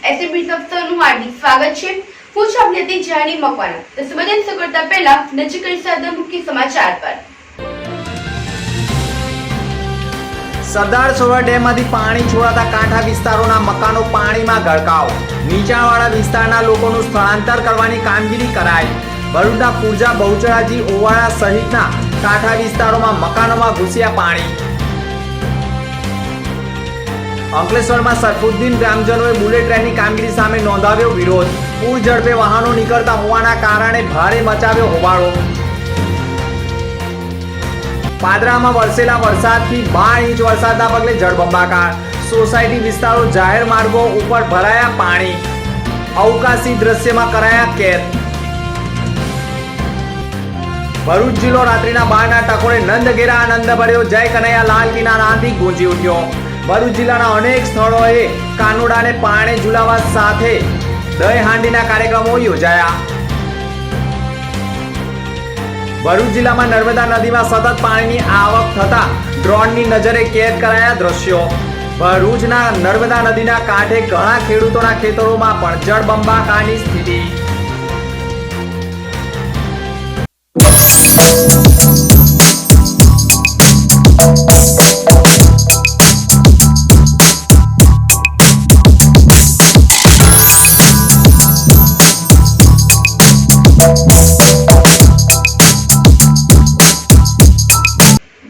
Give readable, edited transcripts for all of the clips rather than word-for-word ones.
એસએમબી સપ્તાહનું હાર્દિક સ્વાગત છે। હું છું આપની હતી જાની મકવાણા। તો સંબોધન કરતા પહેલા નજર કરી સાદા મુખ્ય સમાચાર પર। સરદાર સરોવર ડેમમાંથી પાણી છોડાતા કાંઠા વિસ્તારોના મકાનો પાણીમાં ગરકાવ। નીચાણવાળા વિસ્તારના લોકોનું સ્થળાંતર કરવાની કામગીરી કરાઈ। ભરૂચના પૂર્જા બહુચરાજી ઓવાળા સહિતના કાંઠા વિસ્તારોમાં મકાનોમાં ઘૂસ્યા પાણી। અંકલેશ્વરમાં સરફુદ્દીન ગ્રામજનોએ બુલેટ ટ્રેનની કામગીરી સામે નોંધાવ્યો વિરોધ। પૂર ઝડપે વાહનો નીકળતા હોવાના કારણે ભારે મચાવ્યો હોબાળો। પાદરામાં વરસેલા વરસાદથી 12 ઇંચ વરસાદના પગલે જળબંબાકાર। સોસાયટી વિસ્તારો જાહેર માર્ગો ઉપર ભરાયા પાણી। અવકાશી દ્રશ્યમાં કરાયા કેદ। ભરૂચ જિલ્લો રાત્રિના 12ના ટકોરે નંદઘેરા આનંદ ભર્યો જય કનૈયા લાલ કીના નાદથી ગુંજી ઉઠ્યો। ભરૂચ જિલ્લાના અનેક સ્થળોએ કાનુડાને પારણે ઝુલાવવા સાથે દહીં હાંડીના કાર્યક્રમો યોજાયા। ભરૂચ જિલ્લામાં નર્મદા નદીમાં સતત પાણીની આવક થતા ડ્રોનની નજરે કેદ કરાયા દ્રશ્યો। ભરૂચના નર્મદા નદીના કાંઠે ઘણા ખેડૂતોના ખેતરોમાં પણ જળબંબાકારની સ્થિતિ।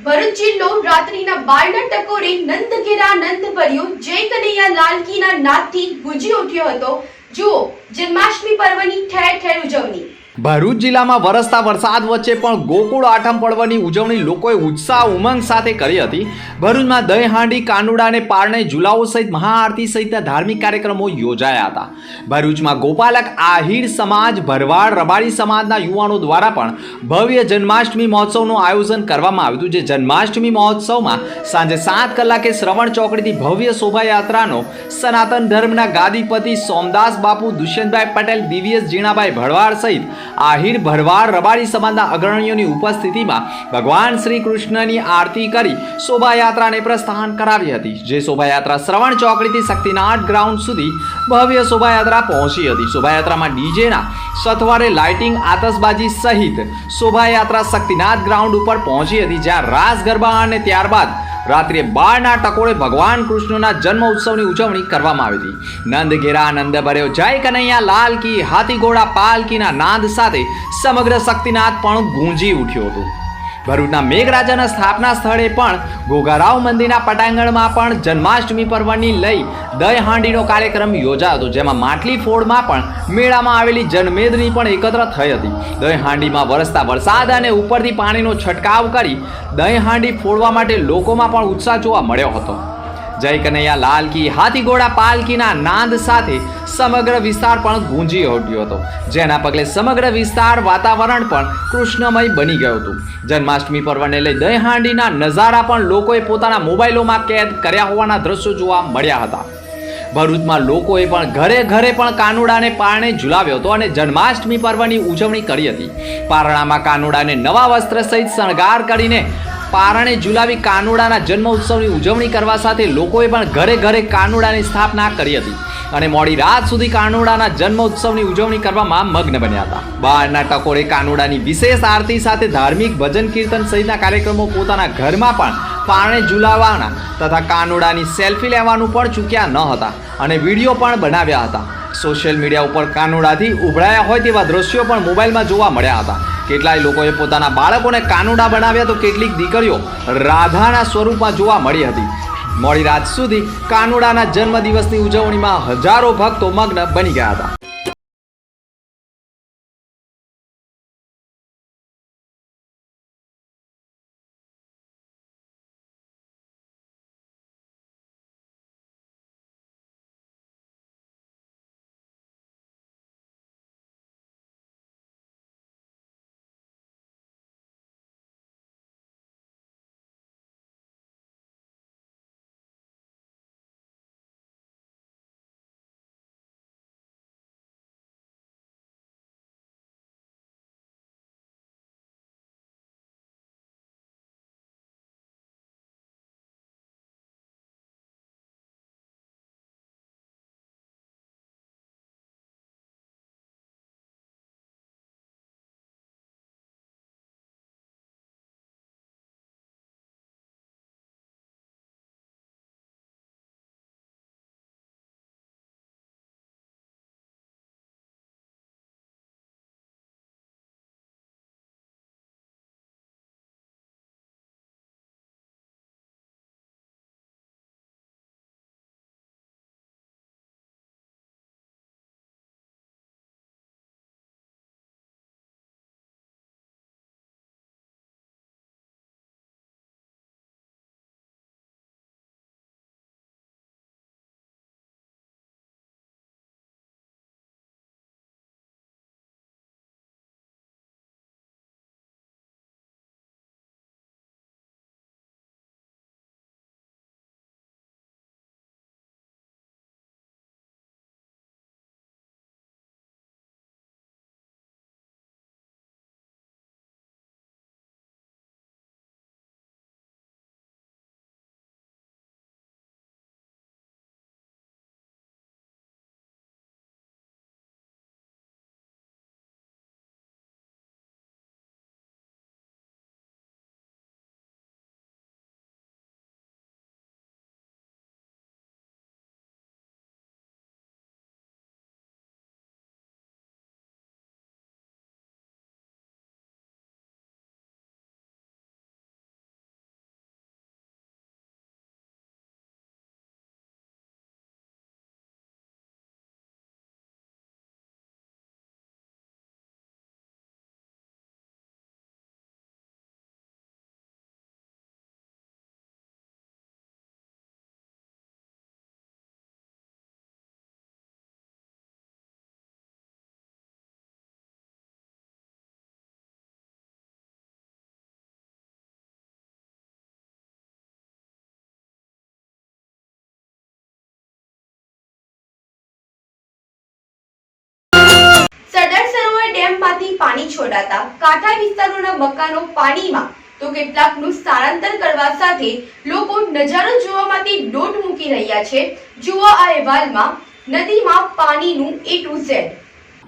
ભરૂચ જિલ્લો રાત્રિના 12ના ટકોરે નંદઘેરા આનંદ ભર્યો જય કનૈયા લાલ કીના નાદથી ગુંજી ઉઠ્યો હતો। જુઓ જન્માષ્ટમી પર્વની ઠેર ઠેર ઉજવણી। ભરૂચ જિલ્લામાં વરસતા વરસાદ વચ્ચે પણ ગોકુળ આઠમ પર્વની ઉજવણી લોકોએ ઉત્સાહ ઉમંગ સાથે કરી હતી। ભરૂચમાં દહીં હાંડી કાનુડાને પારણે ઝુલાવો સહિત મહાઆરતી સહિતના ધાર્મિક કાર્યક્રમો યોજાયા હતા। ભરૂચમાં ગોપાલક આહિર સમાજ ભરવાડ રબારી સમાજના યુવાનો દ્વારા પણ ભવ્ય જન્માષ્ટમી મહોત્સવનું આયોજન કરવામાં આવ્યું હતું। જે જન્માષ્ટમી મહોત્સવમાં સાંજે 7 કલાકે શ્રવણ ચોકડીથી ભવ્ય શોભાયાત્રાનો સનાતન ધર્મના ગાદીપતિ સોમદાસ બાપુ દુષ્યંતભાઈ પટેલ દિવ્યેશ જીણાભાઈ ભરવાડ સહિત આહિર ભરવાડ રબારી સમાજના અગ્રણીઓની ઉપસ્થિતિમાં ભગવાન શ્રી કૃષ્ણની આરતી કરી શોભાયાત્રાને પ્રસ્થાન કરાવી હતી। જે શોભાયાત્રા શ્રવણ ચોકડીથી શક્તિનાથ ગ્રાઉન્ડ સુધી ભવ્ય શોભાયાત્રા પહોંચી હતી। શોભાયાત્રામાં ડીજેના સથવારે લાઇટિંગ આતશબાજી સહિત શોભાયાત્રા શક્તિનાથ ગ્રાઉન્ડ ઉપર પહોંચી હતી, જ્યાં રાસ ગરબા અને ત્યારબાદ રાત્રે 12ના ટકોરે ભગવાન કૃષ્ણના જન્મ ઉત્સવની ઉજવણી કરવામાં આવી હતી। નંદઘેરા આનંદ ભર્યો જય કનૈયા લાલ કી હાથી ઘોડા પાલકીના નાદ સાથે સમગ્ર શક્તિનાથ પણ ગુંજી ઉઠ્યો હતો। ભરૂચના મેઘરાજાના સ્થાપના સ્થળે પણ ઘોઘારાવ મંદિરના પટાંગણમાં પણ જન્માષ્ટમી પર્વની લઈ દહીં હાંડીનો કાર્યક્રમ યોજાયો હતો, જેમાં માટલી ફોડમાં પણ મેળામાં આવેલી જનમેદની પણ એકત્ર થઈ હતી। દહીં હાંડીમાં વરસતા વરસાદ અને ઉપરથી પાણીનો છંટકાવ કરી દહીં હાંડી ફોડવા માટે લોકોમાં પણ ઉત્સાહ જોવા મળ્યો હતો। જય કનૈયા લાલ કી હાથી ઘોડા પાલકીના નાદ સાથે સમગ્ર વિસ્તાર પણ ગુંજી ઉઠ્યો હતો, જેના પગલે સમગ્ર વિસ્તાર વાતાવરણ પણ કૃષ્ણમય બની ગયું હતું। જન્માષ્ટમી પર્વને લઈ દહીં હાંડીના નજારા પણ લોકોએ પોતાના મોબાઈલોમાં કેદ કર્યા હોવાના દ્રશ્યો જોવા મળ્યા હતા। ભરૂચમાં લોકોએ પણ ઘરે ઘરે પણ કાનુડાને પારણે ઝુલાવ્યો હતો અને જન્માષ્ટમી પર્વની ઉજવણી કરી હતી। પારણામાં કાનુડાને નવા વસ્ત્ર સહિત શણગાર કરીને પારણે ઝુલાવી કાનુડાના જન્મ ઉત્સવની ઉજવણી કરવા સાથે લોકોએ પણ ઘરે ઘરે કાનુડાની સ્થાપના કરી હતી અને મોડી રાત સુધી કાનુડાના જન્મ ઉત્સવની ઉજવણી કરવામાં મગ્ન બન્યા હતા। 12ના ટકોરે કાનુડાની વિશેષ આરતી સાથે ધાર્મિક ભજન કીર્તન સહિતના કાર્યક્રમો પોતાના ઘરમાં પણ પારણે ઝુલાવવાના તથા કાનુડાની સેલ્ફી લેવાનું પણ ચૂક્યા ન હતા અને વિડીયો પણ બનાવ્યા હતા। સોશિયલ મીડિયા ઉપર કાનુડાથી ઉભરાયા હોય તેવા દ્રશ્યો પણ મોબાઈલમાં જોવા મળ્યા હતા। કેટલાય લોકોએ પોતાના બાળકોને કાનુડા બનાવ્યા તો કેટલીક દીકરીઓ રાધાના સ્વરૂપમાં જોવા મળી હતી। મોડી રાત સુધી કાનુડાના જન્મદિવસની ઉજવણીમાં હજારો ભક્તો મગ્ન બની ગયા હતા। સરદાર સરોવર ડેમમાંથી પાણી છોડાતા કાંઠા વિસ્તારોના મકાનો પાણીમાં તો કેટલાકનું સ્થળાંતર કરવા સાથે લોકો નજારો જોવા માટે દોટ મૂકી રહ્યા છે. જુઓ આ અહેવાલમાં નદીમાં પાણીનું A to Z.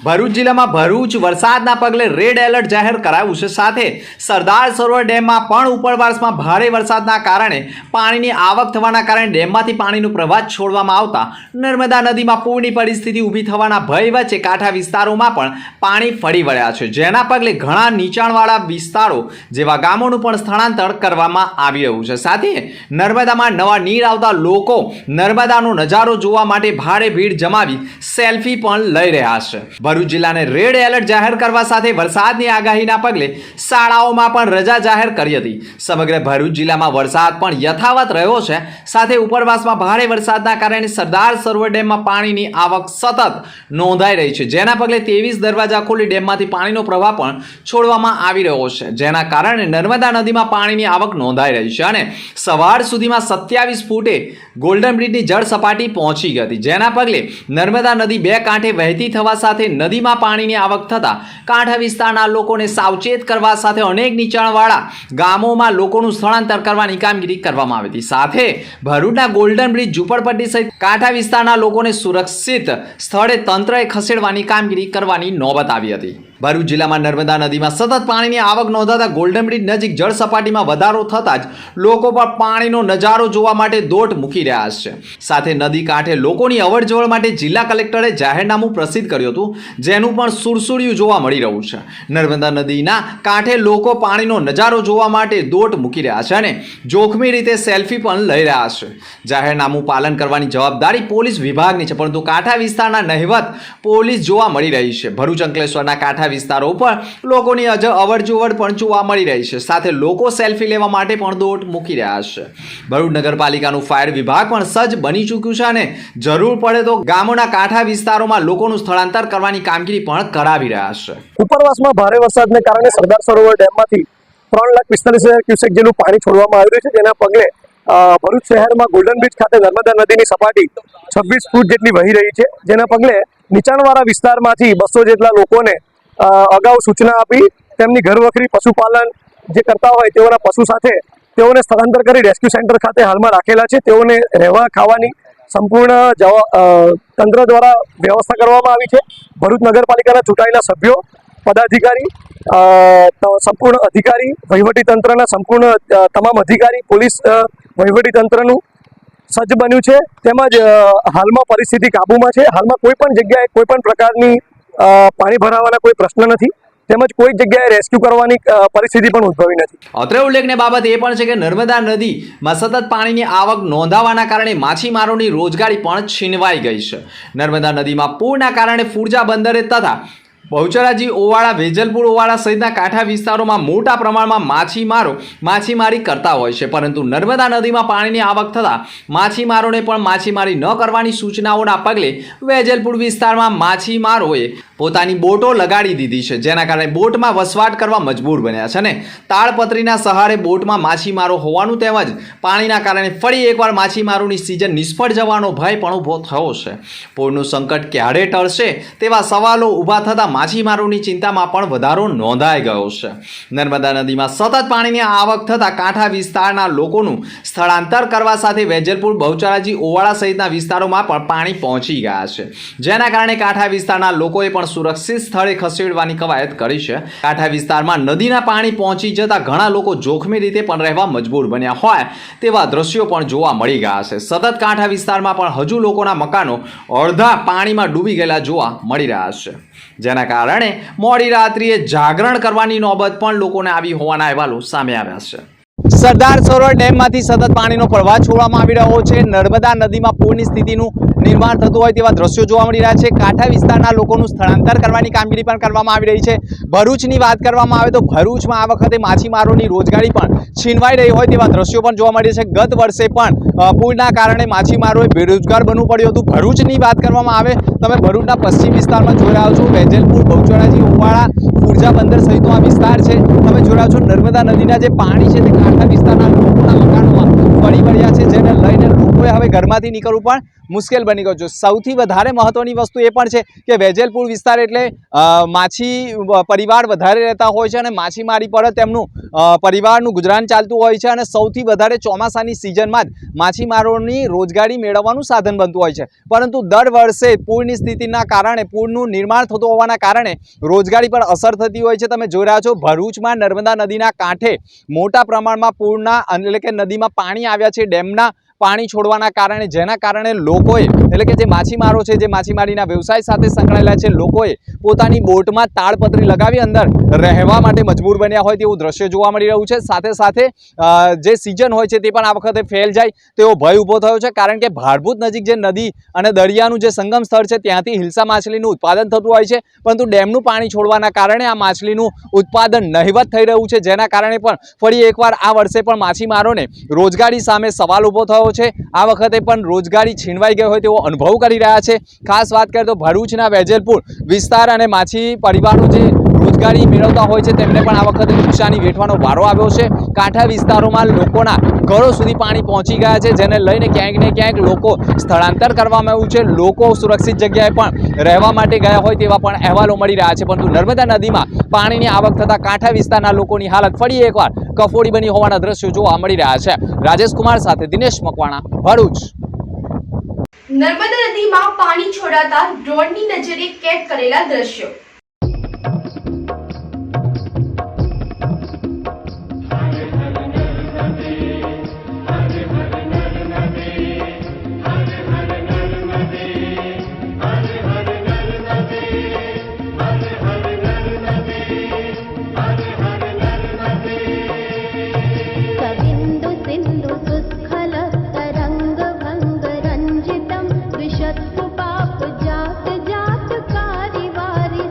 ભરૂચ જિલ્લામાં ભરૂચ વરસાદના પગલે રેડ એલર્ટ જાહેર કરાયું છે. સાથે સરદાર સરોવર ડેમમાં પણ ઉપરવાસમાં ભારે વરસાદના કારણે પાણીની આવક થવાના કારણે ડેમમાંથી પાણીનો પ્રવાહ છોડવામાં આવતા નર્મદા નદીમાં પૂરની પરિસ્થિતિ ઊભી થવાના ભય વચ્ચે કાંઠા વિસ્તારોમાં પણ પાણી ફરી વળ્યા છે, જેના પગલે ઘણા નીચાણવાળા વિસ્તારો જેવા ગામોનું પણ સ્થળાંતર કરવામાં આવી રહ્યું છે. સાથે નર્મદામાં નવા નીર આવતા લોકો નર્મદાનો નજારો જોવા માટે ભારે ભીડ જમાવી સેલ્ફી પણ લઈ રહ્યા છે. ભરૂચ જિલ્લાને રેડ એલર્ટ જાહેર કરવા સાથે વરસાદની આગાહીના પગલે શાળાઓમાં પણ રજા જાહેર કરી હતી. સમગ્ર ભરૂચ જિલ્લામાં વરસાદ પણ યથાવત રહ્યો છે. સાથે ઉપરવાસમાં ભારે વરસાદના કારણે સરદાર સરોવર ડેમમાં પાણીની આવક સતત નોંધાઈ રહી છે, જેના પગલે 23 દરવાજા ખોલી ડેમમાંથી પાણીનો પ્રવાહ પણ છોડવામાં આવી રહ્યો છે, જેના કારણે નર્મદા નદીમાં પાણીની આવક નોંધાઈ રહી છે અને સવાર સુધીમાં 27 ફૂટે ગોલ્ડન બ્રિજની જળ સપાટી પહોંચી ગઈ હતી, જેના પગલે નર્મદા નદી બે કાંઠે વહેતી થવા સાથે નદીમાં પાણીની આવક થતા કાંઠા વિસ્તારના લોકોને સાવચેત કરવા સાથે અનેક નીચાણવાળા ગામોમાં લોકોનું સ્થળાંતર કરવાની કામગીરી કરવામાં આવી હતી. સાથે ભરૂચના ગોલ્ડન બ્રિજ, ઝુંપડપટ્ટી સહિત કાંઠા વિસ્તારના લોકોને સુરક્ષિત સ્થળે તંત્રએ ખસેડવાની કામગીરી કરવાની નોબત આવી હતી. ભરૂચ જિલ્લામાં નર્મદા નદીમાં સતત પાણીની આવક નોંધાતા ગોલ્ડન બ્રિજ નજીક જળ સપાટીમાં વધારો થતાં જ લોકો પર પાણીનો નજારો જોવા માટે દોટ મૂકી રહ્યા છે. સાથે નદી કાંઠે લોકોની અવરજવર માટે જિલ્લા કલેક્ટરે જાહેરનામું પ્રસિદ્ધ કર્યું હતું, જેનું પણ સુરસુર્યું જોવા મળી રહ્યું છે. નર્મદા નદીના કાંઠે લોકો પાણીનો નજારો જોવા માટે દોટ મૂકી રહ્યા છે અને જોખમી રીતે સેલ્ફી પણ લઈ રહ્યા છે. જાહેરનામું પાલન કરવાની જવાબદારી પોલીસ વિભાગની છે, પરંતુ કાંઠા વિસ્તારના નહિવત પોલીસ જોવા મળી રહી છે. ભરૂચ અંકલેશ્વરના કાંઠા વિસ્તારો ઉપર લોકોની અવરજવર પણ જોવા મળી રહી છે. સાથે લોકો સેલ્ફી લેવા માટે પણ દોટ મૂકી રહ્યા છે. ભરૂચ નગરપાલિકાનું ફાયર વિભાગ પણ સજ્જ બની ચૂક્યું છે અને જરૂર પડે તો ગામોના કાંઠા વિસ્તારોમાં લોકોનું સ્થળાંતર કરવાની કામગીરી પણ કરાવી રહ્યા છે. ઉપરવાસમાં ભારે વરસાદને કારણે સરદાર સરોવર ડેમમાંથી 3,45,000 ક્યુસેક જેટલું પાણી છોડવામાં આવ્યું છે, જેના પગલે ભરૂચ શહેરમાં ગોલ્ડન બ્રિજ ખાતે નર્મદા નદીની સપાટી 26 ફૂટ જેટલી વહી રહી છે, જેના પગલે નીચાણવાળા વિસ્તારમાંથી 200 જેટલા લોકોને અગાઉ સૂચના આપી તેમની ઘરવખરી પશુપાલન જે કરતા હોય તેઓના પશુ સાથે તેઓને સ્થળાંતર કરી રેસ્ક્યુ સેન્ટર ખાતે હાલમાં રાખેલા છે. તેઓને રહેવા ખાવાની સંપૂર્ણ તંત્ર દ્વારા વ્યવસ્થા કરવામાં આવી છે. ભરૂચ નગરપાલિકાના ચૂંટાયેલા સભ્યો, પદાધિકારી, સંપૂર્ણ અધિકારી, વહીવટી તંત્રના સંપૂર્ણ તમામ અધિકારી, પોલીસ વહીવટી તંત્રનું સજ્જ બન્યું છે. તેમજ હાલમાં પરિસ્થિતિ કાબૂમાં છે. હાલમાં કોઈ પણ જગ્યાએ કોઈ પણ પ્રકારની પાણી ભરાવાના કોઈ પ્રશ્ન નથી, તેમજ કોઈ જગ્યાએ રેસ્ક્યુ કરવાની પરિસ્થિતિ પણ ઉદ્ભવી નથી. અત્રે ઉલ્લેખનીય બાબત એ પણ છે કે નર્મદા નદીમાં સતત પાણીની આવક નોંધાવાના કારણે માછીમારોની રોજગારી પણ છીનવાઈ ગઈ છે. નર્મદા નદીમાં પૂરના કારણે ફુરજા બંદરે તથા બહુચરાજી, ઓવાળા, વેજલપુર, ઓવાળા સહિતના કાંઠા વિસ્તારોમાં મોટા પ્રમાણમાં માછીમારો માછીમારી કરતા હોય છે, પરંતુ નર્મદા નદીમાં પાણીની આવક થતાં માછીમારોને પણ માછીમારી ન કરવાની સૂચનાઓના પગલે વેજલપુર વિસ્તારમાં માછીમારોએ પોતાની બોટો લગાડી દીધી છે, જેના કારણે બોટમાં વસવાટ કરવા મજબૂર બન્યા છે અને તાળપત્રીના સહારે બોટમાં માછીમારો હોવાનું તેમજ પાણીના કારણે ફરી એકવાર માછીમારોની સિઝન નિષ્ફળ જવાનો ભય પણ ઊભો થયો છે. પૂરનું સંકટ ક્યારે ટળશે તેવા સવાલો ઊભા થતાં માછીમારોની ચિંતામાં પણ વધારો નોંધાઈ ગયો છે. નર્મદા નદીમાં સતત પાણીની આવક થતાં કાંઠા વિસ્તારના લોકોનું સ્થળાંતર કરવા સાથે વેજલપુર, બહુચરાજી, ઓવાળા સહિતના વિસ્તારોમાં પણ પાણી પહોંચી ગયા છે, જેના કારણે કાંઠા વિસ્તારના લોકોએ પણ સુરક્ષિત સ્થળે ખસેડવાની કવાયત કરી છે. કાંઠા વિસ્તારમાં નદીના પાણી પહોંચી જતા ઘણા લોકો જોખમી રીતે પણ રહેવા મજબૂર બન્યા હોય તેવા દ્રશ્યો પણ જોવા મળી ગયા છે. સતત કાંઠા વિસ્તારમાં પણ હજુ લોકોના મકાનો અડધા પાણીમાં ડૂબી ગયેલા જોવા મળી રહ્યા છે, જેના કારણે મોડી રાત્રિએ જાગરણ કરવાની નોબત પણ લોકોને આવી હોવાના અહેવાલો સામે આવ્યા છે. સરદાર સરોવર ડેમમાંથી સતત પાણીનો પ્રવાહ છોડવામાં આવી રહ્યો છે. નર્મદા નદીમાં પૂરની સ્થિતિનું નિર્માણ થતું હોય તેવા દ્રશ્યો જોવા મળી રહ્યા છે. કાંઠા વિસ્તારના લોકોનું સ્થળાંતર કરવાની કામગીરી પણ કરવામાં આવી રહી છે. ભરૂચની વાત કરવામાં આવે તો ભરૂચમાં આ વખતે માછીમારોની રોજગારી પણ છીનવાઈ રહી હોય તેવા દ્રશ્યો પણ જોવા મળી છે. ગત વર્ષે પણ પૂરના કારણે માછીમારોએ બેરોજગાર બનવું પડ્યું હતું. ભરૂચની વાત કરવામાં આવે તમે ભરૂચના પશ્ચિમ વિસ્તારમાં જોઈ રહ્યા છો, વેજલપુર, બહુચરાજી, ઓવાળા, ફુરજા બંદર સહિતનો આ વિસ્તાર છે. તમે જોઈ રહ્યા છો નર્મદા નદીના જે પાણી છે તે કાંઠા વિસ્તારના લોકોના મકાનોમાં પડી વળ્યા છે, જેને લઈને લોકોએ હવે ઘરમાંથી નીકળવું પણ મુશ્કેલ બની ગયું છે। સૌથી વધારે મહત્વની વસ્તુ એ પણ છે કે વેજલપુર વિસ્તાર એટલે માછી પરિવાર વધારે રહેતા હોય છે અને માછીમારી પર જ તેમનું પરિવારનું ગુજરાન ચાલતું હોય છે અને સૌથી વધારે ચોમાસાની સિઝનમાં જ માછીમારોની રોજગારી મેળવવાનું સાધન બનતું હોય છે। પરંતુ દર વર્ષે પૂરની સ્થિતિના કારણે, પૂરનું નિર્માણ થતું હોવાના કારણે રોજગારી પર અસર થતી હોય છે। તમે જોઈ રહ્યા છો ભરૂચમાં નર્મદા નદીના કાંઠે મોટા પ્રમાણમાં પૂરના એટલે કે નદીમાં પાણી આવ્યા છે ડેમના પાણી છોડવાના કારણે, જેના કારણે લોકોએ એટલે કે જે માછીમારો છે, જે માછીમારીના વ્યવસાય સાથે સંકળાયેલા છે, લોકોએ પોતાની બોટમાં તાળપત્રી લગાવી અંદર રહેવા માટે મજબૂર બન્યા હોય તેવું દ્રશ્ય જોવા મળી રહ્યું છે। સાથે સાથે જે સિઝન હોય છે તે પણ આ વખતે ફેલ જાય તેવો ભય ઊભો થયો છે, કારણ કે ભાડભૂત નજીક જે નદી અને દરિયાનું જે સંગમ સ્થળ છે ત્યાંથી હિલ્સા માછલીનું ઉત્પાદન થતું હોય છે, પરંતુ ડેમનું પાણી છોડવાના કારણે આ માછલીનું ઉત્પાદન નહિવત થઈ રહ્યું છે, જેના કારણે પણ ફરી એકવાર આ વર્ષે પણ માછીમારોને રોજગારી સામે સવાલ ઊભો થયો છે। આ વખતે પણ રોજગારી છીનવાઈ ગઈ હોય તેવો અનુભવ કરી રહ્યા છે। ખાસ વાત કરીએ તો ભરૂચના વેજલપુર વિસ્તાર અને માછી પરિવારો જે રોજગારી મેળવતા હોય છે તેમને પણ આ વખતે નુકસાની વેઠવાનો વારો આવ્યો છે। કાંઠા વિસ્તારોમાં લોકોના ઘરો સુધી પાણી પહોંચી ગયા છે, જેને લઈને ક્યાંક ને ક્યાંક લોકો સ્થળાંતર કરવામાં આવ્યું છે। લોકો સુરક્ષિત જગ્યાએ પણ રહેવા માટે ગયા હોય તેવા પણ અહેવાલો મળી રહ્યા છે, પરંતુ નર્મદા નદીમાં પાણીની આવક થતાં કાંઠા વિસ્તારના લોકોની હાલત ફરી એકવાર કફોડી બની હોવાના દ્રશ્યો જોવા મળી રહ્યા છે। રાજેશ કુમાર સાથે દિનેશ મકવાણા, ભરૂચ। નર્મદા નદીમાં પાણી છોડાતા ડ્રોનની નજરે કેદ કરેલા દ્રશ્યો। पाप जात जात कारी वारी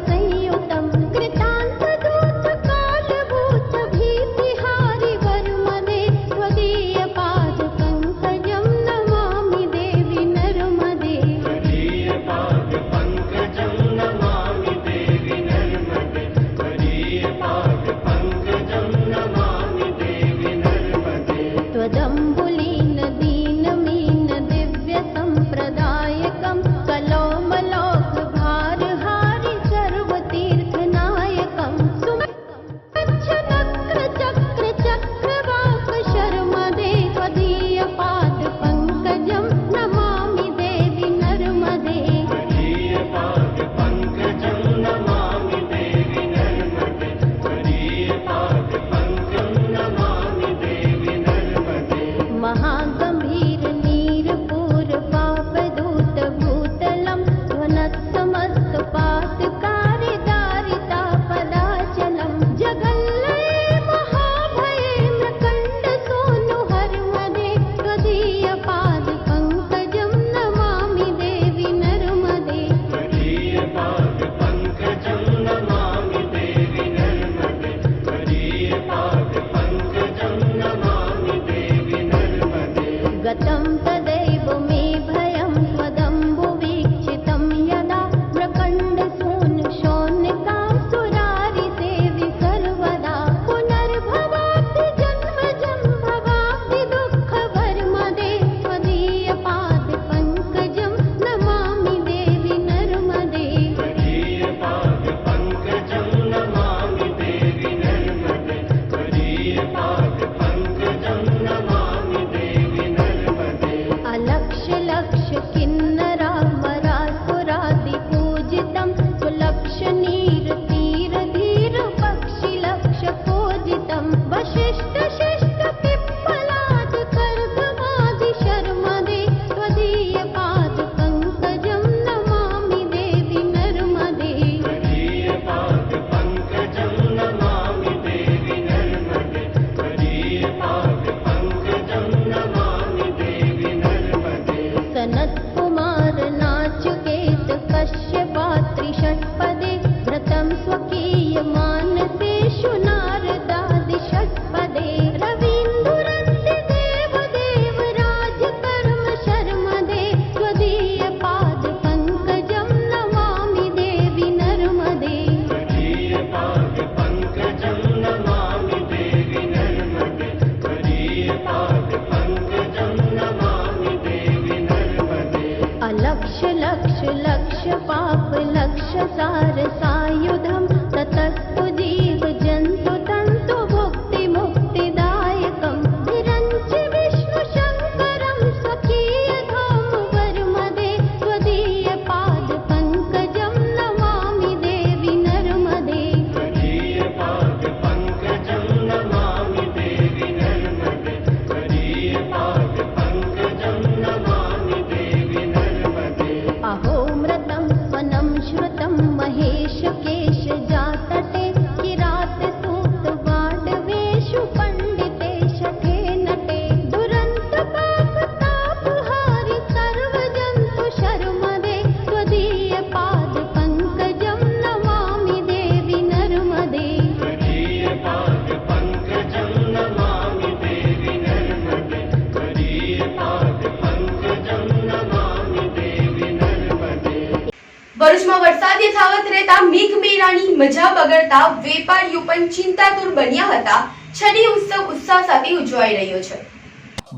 ભરૂચમાં વરસાદ યથાવત રહેતા મેઘમેળાની મજા બગડતા વેપારીઓ પણ ચિંતાતુર બન્યા હતા. છઠ્ઠી ઉત્સવ ઉત્સાહ સાથે ઉજવાઈ રહ્યો છે.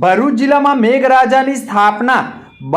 ભરૂચ જિલ્લામાં મેઘરાજાની સ્થાપના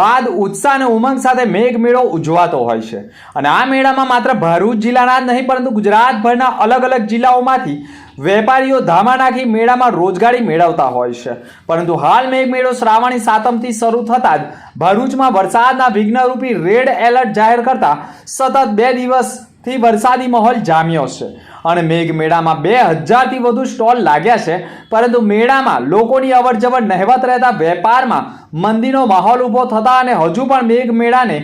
બાદ ઉત્સાહ અને ઉમંગ સાથે મેઘ મેળો ઉજવાતો હોય છે અને આ મેળામાં માત્ર ભરૂચ જિલ્લાના જ નહીં પરંતુ ગુજરાતભરના અલગ અલગ જિલ્લાઓમાંથી વેપારીઓ ધામા નાખી મેળામાં રોજગારી મેળવતા હોય છે. પરંતુ હાલ મેઘમેળો શ્રાવણી સાતમથી શરૂ થતાં જ ભરૂચમાં વરસાદના વિઘ્નરૂપી રેડ એલર્ટ જાહેર કરતા સતત 2 દિવસથી વરસાદી માહોલ જામ્યો છે અને મેઘમેળામાં 2000થી વધુ સ્ટોલ લાગ્યા છે. પરંતુ મેળામાં લોકોની અવરજવર નહિવત રહેતા વેપારમાં મંદીનો માહોલ ઊભો થતા અને હજુ પણ મેઘમેળાને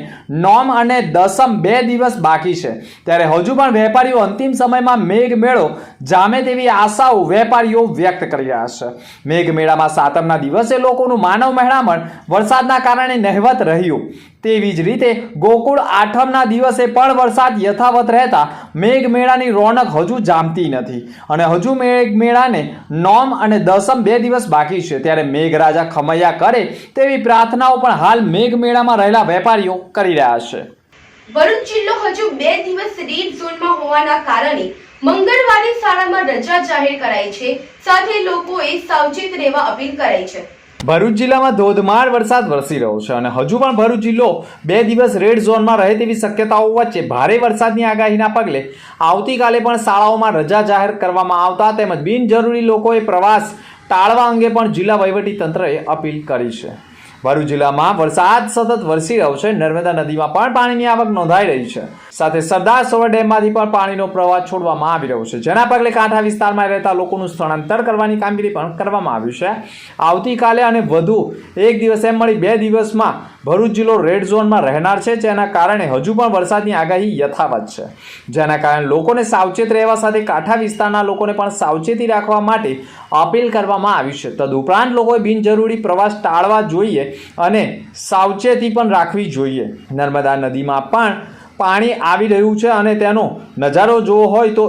નોમ અને દસમ 2 દિવસ બાકી છે ત્યારે હજુ પણ વેપારીઓ અંતિમ સમયમાં મેઘમેળો જામે તેવી આશાઓ વેપારીઓ વ્યક્ત કરી રહ્યા છે. મેઘમેળામાં સાતમના દિવસે લોકોનું માનવ મહેરામણ વરસાદના કારણે નહિવત રહ્યું. તેવી જ રીતે ગોકુળ આઠમના દિવસે પણ વરસાદ યથાવત રહેતા મેઘમેળાની રોનક હજુ જામતી નથી અને હજુ મેઘમેળાને નોમ અને દસમ 2 દિવસ બાકી છે ત્યારે મેઘરાજા ખમૈયા કરે તેવી પ્રાર્થનાઓ પણ હાલ મેઘમેળામાં રહેલા વેપારીઓ કરી રહ્યા છે. ભરૂચ જિલ્લો હજુ 2 દિવસ રેડ ઝોનમાં હોવાના કારણે મંગળવારે શાળામાં રજા જાહેર કરાઈ છે. સાથે લોકોએ સાવચેત રહેવા અપીલ કરાઈ છે. ભરૂચ જિલ્લામાં ધોધમાર વરસાદ વરસી રહ્યો છે અને હજુ પણ ભરૂચ જિલ્લો 2 દિવસ રેડ ઝોનમાં રહે તેવી શક્યતાઓ વચ્ચે ભારે વરસાદની આગાહીના પગલે આવતીકાલે પણ શાળાઓમાં રજા જાહેર કરવામાં આવતા તેમજ બિનજરૂરી લોકોએ પ્રવાસ ટાળવા અંગે પણ જિલ્લા વહીવટીતંત્રએ અપીલ કરી છે. ભરૂચ જિલ્લામાં વરસાદ સતત વરસી રહ્યો છે. નર્મદા નદીમાં પણ પાણીની આવક નોંધાઈ રહી છે. સાથે સરદાર સરોવર ડેમમાંથી પણ પાણીનો પ્રવાહ છોડવામાં આવી રહ્યો છે જેના પગલે કાંઠા વિસ્તારમાં રહેતા લોકોનું સ્થળાંતર કરવાની કામગીરી પણ કરવામાં આવી છે. આવતીકાલે અને વધુ 1 દિવસ એમ મળી 2 દિવસમાં ભરૂચ જિલ્લો રેડ ઝોનમાં રહેનાર છે જેના કારણે હજુ પણ વરસાદની આગાહી યથાવત છે જેના કારણે લોકોને સાવચેત રહેવા સાથે કાંઠા વિસ્તારના લોકોને પણ સાવચેતી રાખવા માટે અપીલ કરવામાં આવી છે. તદુપરાંત લોકોએ બિનજરૂરી પ્રવાસ ટાળવા જોઈએ અને સાવચેતી પણ રાખવી જોઈએ. નર્મદા નદીમાં પણ પાણી આવી રહ્યું છે અને તેનો નજારો જોવો હોય તો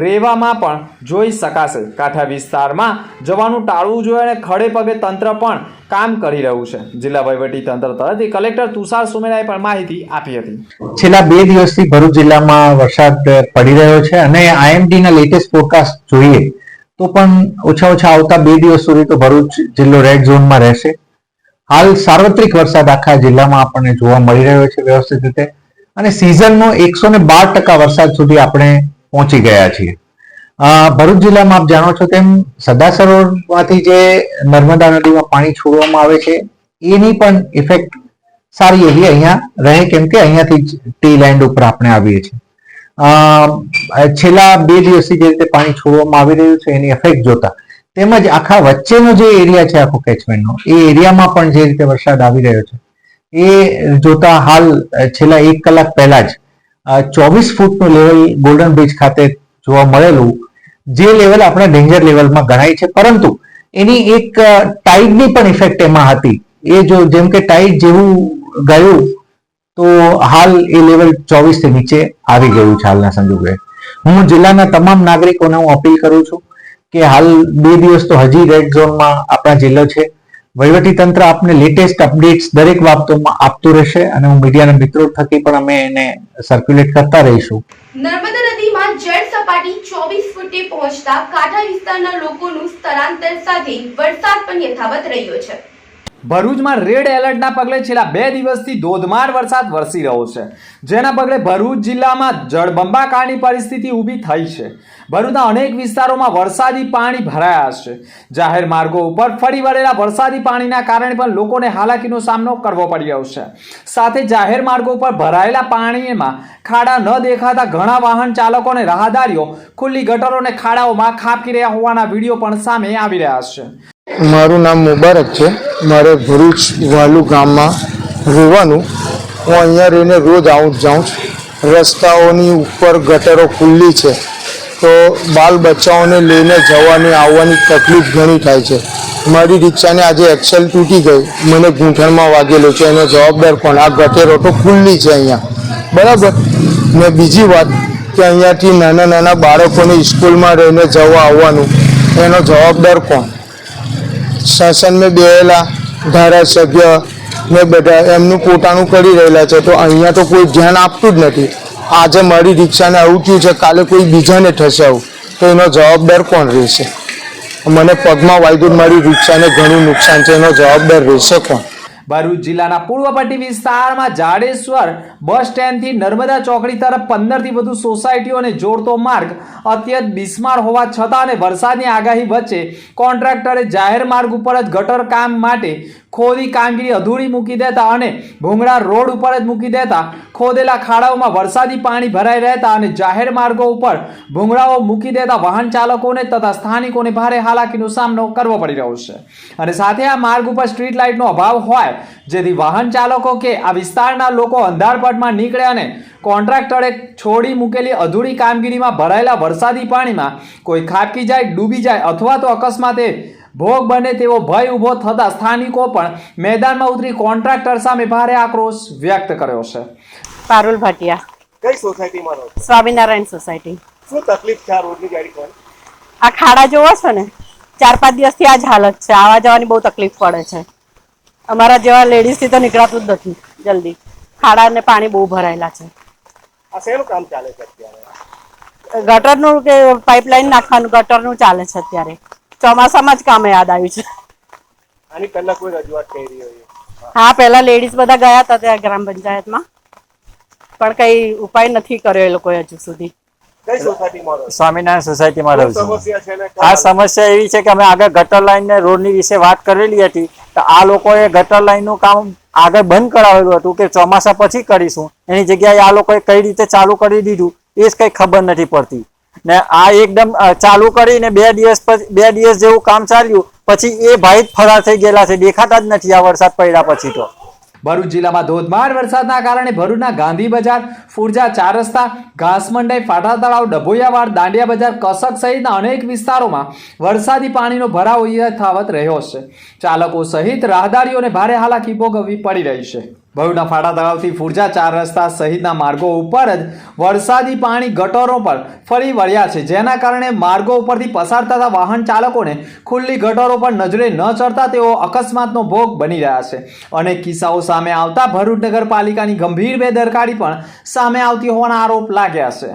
રેવામાં પણ જોઈ શકાશે. કાંઠા વિસ્તારમાં જવાનું ટાળવું જોઈએ અને ખડે પગે તંત્ર પણ કામ કરી રહ્યું છે. જિલ્લા વહીવટી તંત્ર તરફથી કલેક્ટર તુષાર સુમેરાએ પણ માહિતી આપી હતી. છેલ્લા 2 દિવસથી ભરૂચ જિલ્લામાં વરસાદ પડી રહ્યો છે અને IMD ના લેટેસ્ટ ફોરકાસ્ટ જોઈએ તો પણ ઓછા આવતા 2 દિવસ સુધી તો ભરૂચ જિલ્લો રેડ ઝોનમાં રહેશે. હાલ સાર્વત્રિક વરસાદ આખા જિલ્લામાં આપણને જોવા મળી રહ્યો છે વ્યવસ્થિત રીતે અને સિઝનનો 112% વરસાદ સુધી આપણે પહોંચી ગયા છીએ. ભરૂચ જિલ્લામાં આપ જાણો છો તેમ સરદાર સરોવરમાંથી જે નર્મદા નદીમાં પાણી છોડવામાં આવે છે એની પણ ઇફેક્ટ સારી એવી અહીંયા રહે કેમ કે અહીંયાથી ટી લેન્ડ ઉપર આપણે આવીએ છીએ. છેલ્લા 2 દિવસથી જે રીતે પાણી છોડવામાં આવી રહ્યું છે એની ઇફેક્ટ જોતા તેમજ આખા વચ્ચેનો જે એરિયા છે આખો કેચમેન્ટનો એ એરિયામાં પણ જે રીતે વરસાદ આવી રહ્યો છે એ જોતા હાલ છેલ્લા 1 કલાક પહેલા જ 24 ફૂટનું લેવલ ગોલ્ડન બ્રિજ ખાતે જોવા મળેલું જે લેવલ આપણા ડેન્જર લેવલમાં ગણાય છે. પરંતુ એની એક ટાઈડની પણ ઇફેક્ટ એમાં હતી. એ જો જેમ કે ટાઈડ જેવું ગયું તો હાલ એ લેવલ 24 થી નીચે આવી ગયું છે હાલના સંજોગોએ. હું જિલ્લાના તમામ નાગરિકોને હું અપીલ કરું છું કે હાલ 2 દિવસ તો હજી રેડ ઝોનમાં આપણા જિલ્લો છે. વહીવટી તંત્ર આપને લેટેસ્ટ અપડેટ્સ દરેક બાબતોમાં આપતું રહેશે અને હું મીડિયાના મિત્રો થકી પણ અમે એને સર્ક્યુલેટ કરતા રહીશું. નર્મદા નદીમાં જળ સપાટી 24 ફૂટે પહોંચતા કાંઠા વિસ્તારના લોકોનું સ્થળાંતર સાથે વરસાદ પણ યથાવત રહ્યો છે. ભરૂચમાં રેડ એલર્ટના પગલે છેલ્લા 2 દિવસથી ધોધમાર વરસાદ વરસી રહ્યો છે જેના પગલે ભરૂચ જિલ્લામાં જળબંબાકારની પરિસ્થિતિ ઊભી થઈ છે. ભરૂચના અનેક વિસ્તારોમાં વરસાદી પાણી ભરાયા છે. જાહેર માર્ગો ઉપર ફરી વળેલા વરસાદી પાણીના કારણે પણ લોકોને હાલાકીનો સામનો કરવો પડી રહ્યો છે. સાથે જાહેર માર્ગો ઉપર ભરાયેલા પાણીમાં ખાડા ન દેખાતા ઘણા વાહન ચાલકો અને રાહદારીઓ ખુલ્લી ગટરોને ખાડાઓમાં ખાબકી રહ્યા હોવાના વિડીયો પણ સામે આવી રહ્યા છે. મારું નામ મુબારક છે. મારે ભરૂચ વાલુ ગામમાં રહેવાનું. હું અહીંયા રહીને રોજ આવું જાઉં છું. રસ્તાઓની ઉપર ગટરો ખુલ્લી છે તો બાલ બચ્ચાઓને લઈને જવાની આવવાની તકલીફ ઘણી થાય છે. મારી રિક્ષાને આજે એક્સેલ તૂટી ગઈ, મને ઘૂંટણમાં વાગેલું છે. એનો જવાબદાર કોણ? આ ગટેરો તો ખુલ્લી છે અહીંયા, બરાબર. ને બીજી વાત કે અહીંયાથી નાના બાળકોને સ્કૂલમાં રહીને જવા આવવાનું, એનો જવાબદાર કોણ? શાસન મેં બેહેલા ધારાસભ્ય ને બધા એમનું પોતાનું કરી રહેલા છે, તો અહીંયા તો કોઈ ધ્યાન આપતું જ નથી. આજે મારી રિક્ષાને આવું થયું છે, કાલે કોઈ બીજાને થશે આવું, તો એનો જવાબદાર કોણ રહેશે? મને પગમાં વાગ્યું, મારી રિક્ષાને ઘણું નુકસાન છે, એનો જવાબદાર રહેશે કોણ? ભરૂચ જિલ્લાના પૂર્વ પટ્ટી વિસ્તારમાં જાડેશ્વર બસ સ્ટેન્ડથી નર્મદા ચોકડી તરફ 15થી વધુ સોસાયટીઓને જોડતો માર્ગ અત્યંત બિસ્માર હોવા છતાં અને વરસાદની આગાહી વચ્ચે કોન્ટ્રાક્ટરે જાહેર માર્ગ ઉપર જ ગટર કામ માટે ખોદી કામગીરી અધૂરી મૂકી દેતા અને ભૂંગળા રોડ ઉપર જ મૂકી દેતા ખોદેલા ખાડાઓમાં વરસાદી પાણી ભરાઈ રહેતા અને જાહેર માર્ગો ઉપર ભૂંગળાઓ મૂકી દેતા વાહન ચાલકોને તથા સ્થાનિકોને ભારે હાલાકીનો સામનો કરવો પડી રહ્યો છે. અને સાથે આ માર્ગ ઉપર સ્ટ્રીટ લાઇટનો અભાવ હોય જેથી વાહન ચાલકો કે આ વિસ્તારના લોકો અંધારપટમાં નીકળે અને કોન્ટ્રાક્ટરે છોડી મૂકેલી અધૂરી કામગીરીમાં ભરાયેલા વરસાદી પાણીમાં કોઈ ખાબકી જાય, ડૂબી જાય અથવા તો અકસ્માતે ભોગ બને તેવો ભય ઊભો થતા સ્થાનિકો પણ મેદાનમાં ઉતરી કોન્ટ્રાક્ટર સામે ભારે આક્રોશ વ્યક્ત કર્યો છે. પારુલ ભાટિયા, કઈ સોસાયટીમાં રહો છો? સ્વામિનારાયણ સોસાયટી. શું તકલીફ છે આ રોડની ગાડી પર? આ ખાડા જોવો છો ને, 4-5 દિવસથી આ જ હાલત છે. આવવા જવાની બહુ તકલીફ પડે છે. અમારા જેવા લેડીઝથી તો નીકળાતું જ નથી જલ્દી. ખાડા ને પાણી બહુ ભરાયેલા છે. આ શેનું કામ ચાલે છે અત્યારે? ગટરનું કે પાઇપલાઇન નાખવાનું ગટરનું ચાલે છે અત્યારે. ચોમાસામાં જ કામે યાદ આવ્યું છે. આની પહેલા કોઈ રજૂઆત કરી રહી હોય? હા, પહેલા લેડીઝ બધા ગયા હતા ત્યાં ગ્રામ પંચાયતમાં, પણ કઈ ઉપાય નથી કર્યો એ લોકોએ હજુ સુધી. કઈ સોસાયટીમાં રહો? સ્વામિનારાયણ સોસાયટીમાં રહું છું. સમસ્યા છે ને આ સમસ્યા એવી છે કે અમે આગળ ગટર લાઈન ને રોડની વિશે વાત કરેલી હતી, તો આ લોકોએ ગટર લાઈનનું કામ આગળ બંધ કરાવેલું હતું કે ચોમાસા પછી કરીશું, એની જગ્યાએ આ લોકોએ કઈ રીતે ચાલુ કરી દીધું એ જ કઈ ખબર નથી પડતી. ને આ એકદમ ચાલુ કરીને 2 દિવસ જેવું કામ ચાલ્યું પછી એ ભાઈ જ ફરાર થઈ ગયેલા છે, દેખાતા જ નથી આ વરસાદ પડ્યા પછી. તો ભરૂચ જિલ્લામાં ધોધમાર વરસાદના કારણે ભરૂચના ગાંધી બજાર, ફુરજા 4 રસ્તા, ઘાસમંડાઈ, ફાટા તળાવ, ડભોયાવાડ, દાંડિયા બજાર, કસક સહિતના અનેક વિસ્તારોમાં વરસાદી પાણીનો ભરાવો યથાવત રહ્યો છે. ચાલકો સહિત રાહદારીઓને ભારે હાલાકી ભોગવવી પડી રહી છે. ભરૂચના ફાટા તળાવથી ફુરજા 4 રસ્તા સહિતના માર્ગો ઉપર જ વરસાદી પાણી ગટરો પર ફરી વળ્યા છે, જેના કારણે માર્ગો ઉપરથી પસાર થતા વાહન ચાલકોને ખુલ્લી ગટરો પર નજરે ન ચડતા તેઓ અકસ્માતનો ભોગ બની રહ્યા છે. અનેક કિસ્સાઓ સામે આવતા ભરૂચ નગરપાલિકાની ગંભીર બેદરકારી પણ સામે આવતી હોવાના આરોપ લાગ્યા છે.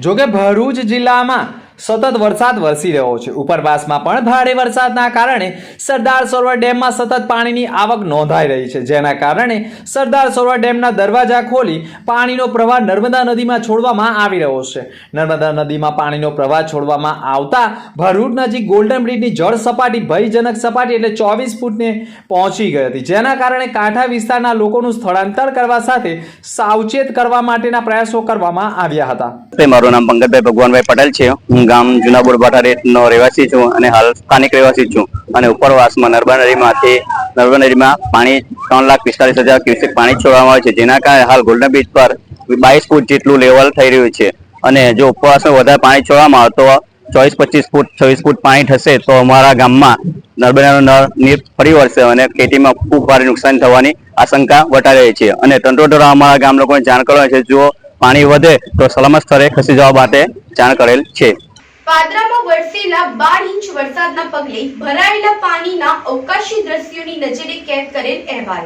જોકે ભરૂચ જિલ્લામાં સતત વરસાદ વરસી રહ્યો છે. ઉપરવાસમાં પણ ભારે વરસાદના કારણે સરદાર સરોવર ડેમમાં સતત પાણીની આવક નોંધાઈ રહી છે, જેના કારણે સરદાર સરોવર ડેમના દરવાજા ખોલી પાણીનો પ્રવાહ નર્મદા નદીમાં છોડવામાં આવી રહ્યો છે. નર્મદા નદીમાં પાણીનો પ્રવાહ છોડવામાં આવતા ભરૂચ નજીક ગોલ્ડન બ્રિજની જળ સપાટી ભયજનક સપાટી એટલે 24 ફૂટને પહોંચી ગઈ હતી, જેના કારણે કાંઠા વિસ્તારના લોકોનું સ્થળાંતર કરવા સાથે સાવચેત કરવા માટેના પ્રયાસો કરવામાં આવ્યા હતા. મારું નામ પંકજભાઈ ભગવાનભાઈ પટેલ છે. હું ગામ જૂના બોરબાઠાનો રહેવાસી છું અને હાલ સ્થાનિક રહેવાસી છું. અને ઉપરવાસમાં નર્મદા નદીમાં પાણી 3,45,000 ક્યુસેક પાણી છોડવામાં આવે છે, જેના કારણે હાલ ગોલ્ડન બીચ પર 22 ફૂટ જેટલું લેવલ થઈ રહ્યું છે. અને જો ઉપરવાસમાં વધારે પાણી છોડવામાં આવે તો 24-25 ફૂટ 26 ફૂટ પાણી થશે તો અમારા ગામમાં નર્મદાનું નીર ફરી વળશે અને ખેતીમાં ખૂબ ભારે નુકસાન થવાની આશંકા વર્તાઈ રહી છે. અને તંત્ર દ્વારા અમારા ગામ લોકોને જાણ કરવાની છે, જો પાણી વધે તો સલામત સ્થળે ખસી જવા માટે જાણ કરેલ છે. પાદરામાં વરસેલા 12 ઇંચ વરસાદના પગલે ભરાયેલા પાણીના અવકાશી દ્રશ્યોની નજરે કેદ કરેલ અહેવાલ.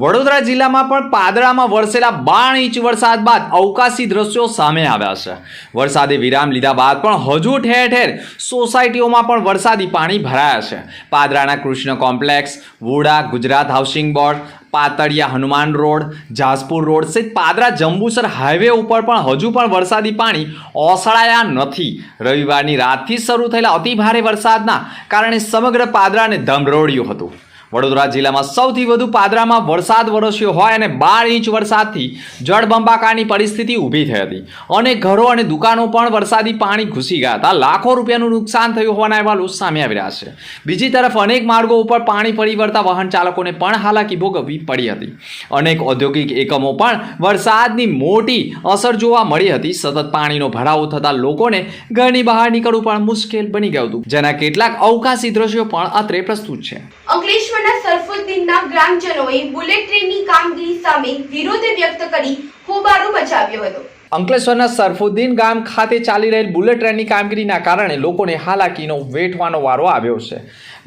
વડોદરા જિલ્લામાં પણ પાદરામાં વરસેલા 12 ઇંચ વરસાદ બાદ અવકાશી દ્રશ્યો સામે આવ્યા છે. વરસાદે વિરામ લીધા બાદ પણ હજુ ઠેર ઠેર સોસાયટીઓમાં પણ વરસાદી પાણી ભરાયા છે. પાદરાના Krishna complex, VUDA, Gujarat housing board, Pataliya Hanuman road, Jaspur road સહિત પાદરા જંબુસર હાઈવે ઉપર પણ હજુ પણ વરસાદી પાણી ઓસળાયા નથી. રવિવારની રાતથી શરૂ થયેલા અતિભારે વરસાદના કારણે સમગ્ર પાદરાને ધમરોળ્યું હતું. વડોદરા જિલ્લામાં સૌથી વધુ પાદરામાં વરસાદ વરસ્યો હોય અને 12 ઇંચ વરસાદથી જળબંબાકારની પરિસ્થિતિ ઊભી થઈ હતી. અનેક ઘરો અને દુકાનો પણ વરસાદી પાણી ઘૂસી ગયા હતા. લાખો રૂપિયાનું નુકસાન થયું હોવાના અહેવાલો સામે આવી રહ્યા છે. બીજી તરફ અનેક માર્ગો ઉપર પાણી ફરી વળતા વાહન ચાલકોને પણ હાલાકી ભોગવવી પડી હતી. અનેક ઔદ્યોગિક એકમો પણ વરસાદની મોટી અસર જોવા મળી હતી. સતત પાણીનો ભરાવો થતા લોકોને ઘરની બહાર નીકળવું પણ મુશ્કેલ બની ગયું હતું, જેના કેટલાક અવકાશી દ્રશ્યો પણ અત્રે પ્રસ્તુત છે. અંકલેશ્વરના સરફુદ્દીનના ગ્રામજનોએ બુલેટ ટ્રેનની કામગીરી સામે વિરોધ વ્યક્ત કરી હોબાળો મચાવ્યો હતો. અંકલેશ્વરના સરફુદ્દીન ગામ ખાતે ચાલી રહેલ બુલેટ ટ્રેનની કામગીરીના કારણે લોકોને હાલાકીનો વેઠવાનો વારો આવ્યો છે.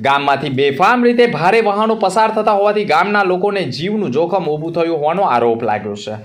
ગામમાંથી બેફામ રીતે ભારે વાહનો પસાર થતા હોવાથી ગામના લોકોને જીવનું જોખમ ઊભું થયું હોવાનો આરોપ લાગ્યો છે.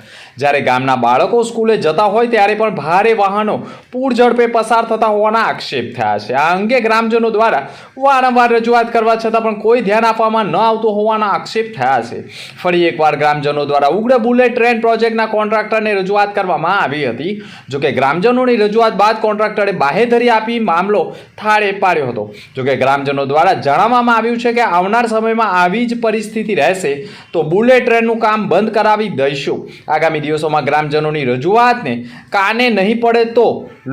જ્યારે ગામના બાળકો સ્કૂલે જતા હોય ત્યારે પણ ભારે વાહનો પૂર ઝડપે પસાર થતા હોવાના આક્ષેપ થયા છે. આ અંગે ગ્રામજનો દ્વારા વારંવાર રજૂઆત કરવા છતાં પણ કોઈ ધ્યાન આપવામાં ન આવતું હોવાના આક્ષેપ થયા છે. ફરી એકવાર ગ્રામજનો દ્વારા ઉગ્ર બુલેટ ટ્રેન પ્રોજેક્ટના કોન્ટ્રાક્ટરને રજૂઆત કરવામાં આવી હતી. જોકે ગ્રામજનોની રજૂઆત બાદ કોન્ટ્રાક્ટરે બાહેધરી આપી મામલો થાળે પાડ્યો હતો. જોકે ગ્રામજનો દ્વારા જણાવવામાં આવ્યું છે કે આવનાર સમયમાં આવી જ પરિસ્થિતિ રહેશે તો બુલેટ ટ્રેનનું કામ બંધ કરાવી દઈશું. આગામી દિવસોમાં ગ્રામજનોની રજૂઆતને કાને નહીં પડે તો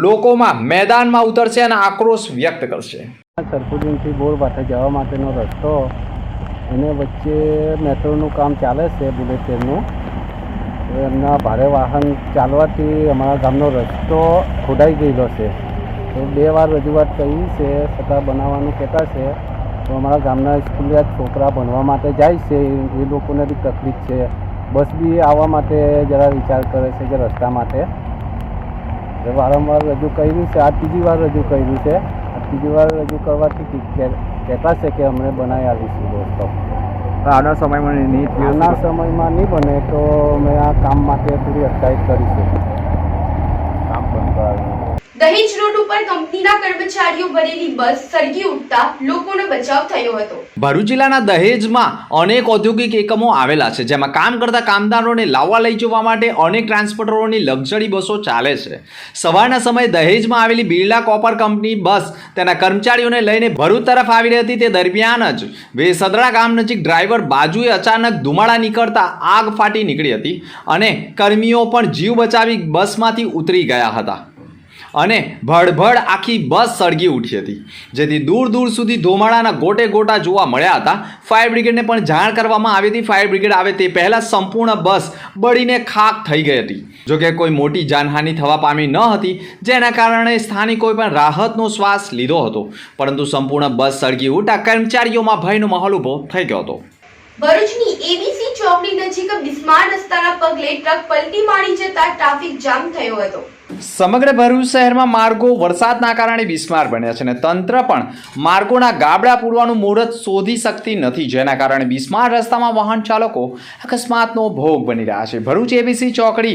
લોકોમાં મેદાનમાં ઉતરશે અને આક્રોશ વ્યક્ત કરશે. સરફુદ્દીનથી બોરભાઠા જવા માટેનો રસ્તો, એને વચ્ચે મેટ્રોનું કામ ચાલે છે, બુલેટ ટ્રેનનું. એમના ભારે વાહન ચાલવાથી અમારા ગામનો રસ્તો ખોડાઈ ગયેલો છે. તો 2 વાર રજૂઆત કરી છે, છતાં બનાવવાનું કહેતા છે. તો અમારા ગામના સ્કૂલિયા છોકરા ભણવા માટે જાય છે, એ લોકોને બી તકલીફ છે. બસ બી આવવા માટે જરા વિચાર કરે છે કે રસ્તા માટે. વારંવાર રજૂ કર્યું છે, આ 3જી વાર રજૂ કર્યું છે. આ 3જી વાર રજૂ કરવાથી કહેતા છે કે અમે બનાવી આવીશું રસ્તો. આવનાર સમયમાં નહીં બને તો અમે આ કામ માટે થોડી અટકાયત કરીશું, કામ બંધ કરાવીશું. દહેજ રોડ ઉપર કંપનીના કર્મચારીઓ ભરેલી બસ સળગી ઉઠતા લોકોનો બચાવ થયો હતો. ભરૂચ જિલ્લાના દહેજમાં અનેક ઔદ્યોગિક એકમો આવેલા છે, જેમાં કામ કરતા કામદારોને લાવવા લઈ જવા માટે અનેક ટ્રાન્સપોર્ટરોની લક્ઝરી બસો ચાલે છે. સવારના સમયે દહેજમાં આવેલી બિરલા કોપર કંપની બસ તેના કર્મચારીઓને લઈને ભરૂચ તરફ આવી રહી હતી. તે દરમિયાન જ વેસદરા ગામ નજીક ડ્રાઈવર બાજુએ અચાનક ધુમાડા નીકળતા આગ ફાટી નીકળી હતી અને કર્મીઓ પણ જીવ બચાવી બસમાંથી ઉતરી ગયા હતા અને ભડભડ આખી બસ સળગી ઉઠી હતી, જેથી દૂર દૂર સુધી ધુમાડાના ગોટે ગોટા જોવા મળ્યા હતા. ફાયર બ્રિગેડને પણ જાણ કરવામાં આવી હતી. ફાયર બ્રિગેડ આવે તે પહેલાં સંપૂર્ણ બસ બળીને ખાખ થઈ ગઈ હતી. જોકે કોઈ મોટી જાનહાનિ થવા પામી ન હતી, જેના કારણે સ્થાનિકોએ પણ રાહતનો શ્વાસ લીધો હતો, પરંતુ સંપૂર્ણ બસ સળગી ઉઠતા કર્મચારીઓમાં ભયનો માહોલ ઊભો થઈ ગયો હતો. ભરૂચની એબીસી ચોકડી નજીક બિસ્માર રસ્તાના પગલે ટ્રક પલટી મારી જતા ટ્રાફિક જામ થયો હતો. સમગ્ર ભરૂચ શહેરમાં માર્ગો વરસાદના કારણે બિસ્માર બન્યા છે અને તંત્ર પણ માર્ગોના ગાબડા પૂરવાનું મુહૂર્ત શોધી શકતી નથી, જેના કારણે બિસ્માર રસ્તામાં વાહન ચાલકો અકસ્માતનો ભોગ બની રહ્યા છે. ભરૂચ એબીસી ચોકડી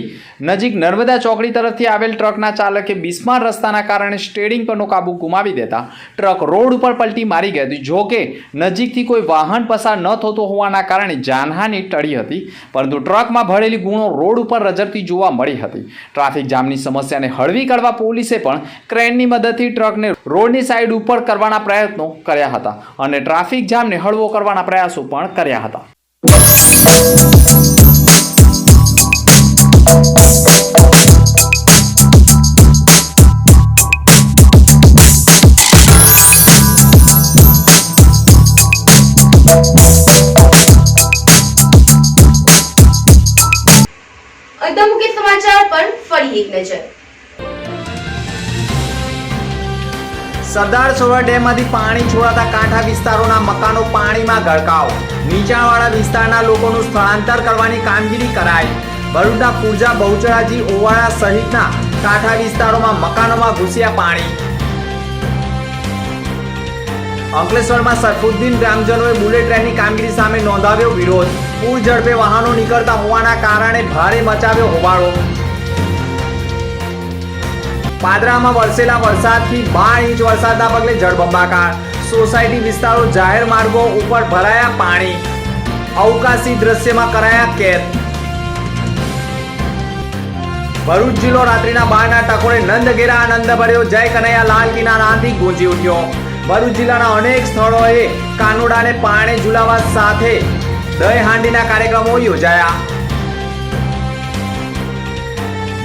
નજીક નર્મદા ચોકડી તરફથી આવેલ ટ્રકના ચાલકે બિસ્માર રસ્તાના કારણે સ્ટીયરિંગ પરનો કાબુ ગુમાવી દેતા ટ્રક રોડ ઉપર પલટી મારી ગઈ હતી. જોકે નજીકથી કોઈ વાહન પસાર ન થતો હોવાના કારણે જાનહાનિ ટળી હતી, પરંતુ ટ્રકમાં ભરેલી ગુણો રોડ ઉપર રજરતી જોવા મળી હતી. ટ્રાફિક જામની સમસ્યાને હળવી કરવા પોલીસે પણ ક્રેનની મદદથી ટ્રકને રોડની સાઈડ ઉપર કરવાના પ્રયત્નો કર્યા હતા અને ટ્રાફિક જામને હળવો કરવાના પ્રયાસો પણ કર્યા હતા. અધમુખી સમાચાર પર ફરી એક નજર. સરદાર સરોવર ડેમમાંથી પાણી છોડાતા કાંઠા વિસ્તારોના મકાનો પાણીમાં ગરકાવ. નીચાણવાળા વિસ્તારના લોકોનું સ્થળાંતર કરવાની કામગીરી કરાઈ. ભરૂચના પૂજા, બહુચરાજી, ઓવાળા સહિતના કાંઠા વિસ્તારોમાં મકાનોમાં ઘૂસ્યા પાણી. અંકલેશ્વરમાં સરફુદ્દીન ગ્રામજનોએ બુલેટ ટ્રેનની કામગીરી સામે નોંધાવ્યો વિરોધ. પૂર ઝડપે વાહનો નીકળતા હોવાના કારણે ભારે મચાવ્યો હોબાળો. પાદરામાં વરસેલા વરસાદથી 12 ઇંચ વરસાદના પગલે જળબંબાકાર. સોસાયટી વિસ્તારો, જાહેર માર્ગો ઉપર ભરાયા પાણી. અવકાશી દ્રશ્યમાં કરાયા કેદ. ભરૂચ જિલ્લો રાત્રિના 12ના ટકોરે નંદઘેરા આનંદ ભર્યો. જય કનૈયા લાલ કીના નાદથી ગુંજી ઉઠ્યો. ભરૂચ જિલ્લાના અનેક સ્થળોએ કાનુડાને પારણે ઝુલાવવા સાથે દહીં હાંડીના કાર્યક્રમો યોજાયા.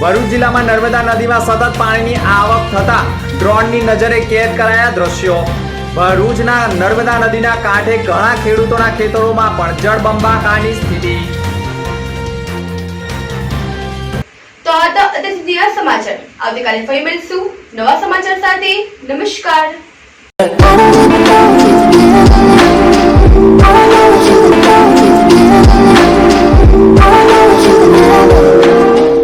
ભરૂચ જિલ્લામાં નર્મદા નદીમાં સતત પાણીની આવક થતા ડ્રોનની નજરે કેદ કરાયા દ્રશ્યો. ભરૂચના નર્મદા નદીના કાંઠે ઘણા ખેડૂતોના ખેતરોમાં પણ જળબંબાકારની સ્થિતિ. તો આ હતા અત્યાર સુધીના સમાચાર. આવતીકાલે ફરી મળીશું નવા સમાચાર સાથે. નમસ્કાર.